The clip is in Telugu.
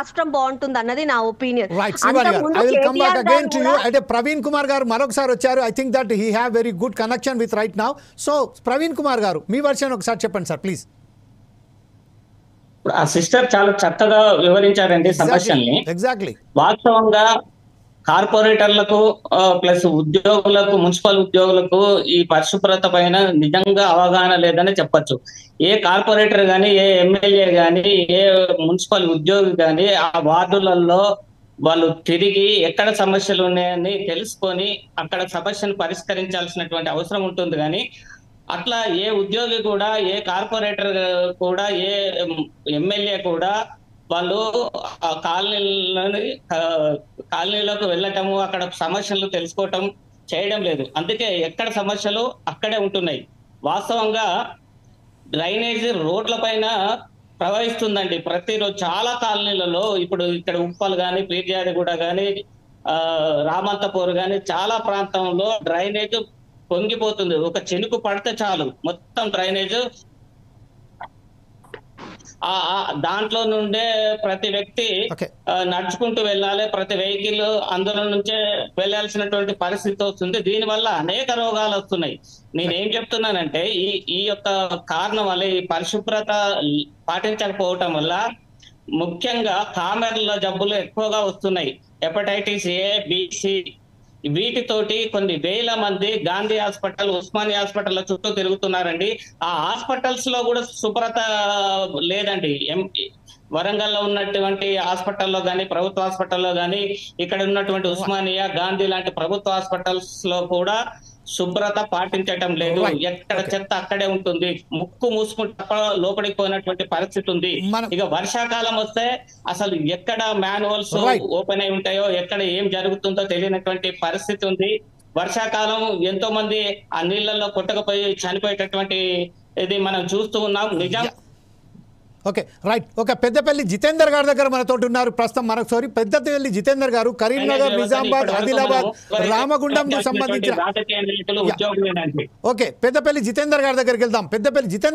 రాష్ట్రం బాగుంటుందన్నది నా ఒపీనియన్. రైట్ శ్రీవాణి గారు, I will come back again to you. అంటే ప్రవీణ్ కుమార్ గారు మరొకసారి వచ్చారు. I think that he have very good connection with right now. So Praveen Kumar గారు మీ వర్షన్ ఒకసారి చెప్పండి సార్ ప్లీజ్. ఆ సిస్టర్ చాలా చక్కగా వివరించారండి సమస్యల్ని. ఎగ్జాక్ట్లీ వాస్తవంగా కార్పొరేటర్లకు ప్లస్ ఉద్యోగులకు, మున్సిపల్ ఉద్యోగులకు ఈ పరిశుభ్రత పైన నిజంగా అవగాహన లేదని చెప్పొచ్చు. ఏ కార్పొరేటర్ గాని, ఏ ఎమ్మెల్యే గాని, ఏ మున్సిపల్ ఉద్యోగి గాని ఆ వార్డులలో వాళ్ళు తిరిగి ఎక్కడ సమస్యలు ఉన్నాయని తెలుసుకొని అక్కడ సమస్యను పరిష్కరించాల్సినటువంటి అవసరం ఉంటుంది. కానీ అట్లా ఏ ఉద్యోగి కూడా, ఏ కార్పొరేటర్ కూడా, ఏ ఎమ్మెల్యే కూడా వాళ్ళు ఆ కాలనీలోకి వెళ్ళటము, అక్కడ సమస్యలు తెలుసుకోవటం చేయడం లేదు. అందుకే ఎక్కడ సమస్యలు అక్కడే ఉంటున్నాయి. వాస్తవంగా డ్రైనేజ్ రోడ్ల పైన ప్రవహిస్తుందండి ప్రతిరోజు చాలా కాలనీలలో. ఇప్పుడు ఇక్కడ ఉప్పల్ కానీ, పీర్జాదిగూడ కానీ, రామంతపూర్ కానీ చాలా ప్రాంతంలో డ్రైనేజ్ పొంగిపోతుంది. ఒక చినుకు పడితే చాలు మొత్తం డ్రైనేజ్ దాంట్లో నుండే ప్రతి వ్యక్తి నడుచుకుంటూ వెళ్ళాలి, ప్రతి వెహికల్ అందులో నుంచే వెళ్ళాల్సినటువంటి పరిస్థితి వస్తుంది. దీని వల్ల అనేక రోగాలు వస్తున్నాయి. నేనేం చెప్తున్నానంటే ఈ యొక్క కారణం వల్ల, ఈ పరిశుభ్రత పాటించకపోవటం వల్ల ముఖ్యంగా కామెర్ల జబ్బులు ఎక్కువగా వస్తున్నాయి. Hepatitis A, B, C. వీటితోటి కొన్ని వేల మంది గాంధీ హాస్పిటల్, ఉస్మానియా హాస్పిటల్ చుట్టూ తిరుగుతున్నారండి. ఆ హాస్పిటల్స్ లో కూడా శుభ్రత లేదండి. వరంగల్లో ఉన్నటువంటి హాస్పిటల్లో కానీ, ప్రభుత్వ హాస్పిటల్లో కానీ, ఇక్కడ ఉన్నటువంటి ఉస్మానియా, గాంధీ లాంటి ప్రభుత్వ హాస్పిటల్స్ లో కూడా శుభ్రత పాటించటం లేదు. ఎక్కడ చెత్త అక్కడే ఉంటుంది. ముక్కు మూసుకుంటే లోపలికి పోయినటువంటి పరిస్థితి ఉంది. ఇక వర్షాకాలం వస్తే అసలు ఎక్కడ మాన్యువల్స్ ఓపెన్ అయి ఉంటాయో, ఎక్కడ ఏం జరుగుతుందో తెలియనటువంటి పరిస్థితి ఉంది. వర్షాకాలం ఎంతో మంది ఆ నీళ్లలో కొట్టకపోయి చనిపోయేటటువంటి ఇది మనం చూస్తూ ఉన్నాం. నిజం. Okay right. ఒక పెద్దపల్లి జితేందర్ గారి దగ్గర మనతోటి ఉన్నారు ప్రస్తుతం. మనకు పెద్దపల్లి జితేందర్ గారు కరీంనగర్, నిజామాబాద్, ఆదిలాబాద్, రామగుండంకు సంబంధించిన ఓకే పెద్దపల్లి జితేందర్ గారి దగ్గరికి వెళ్దాం. పెద్దపల్లి జితేందర్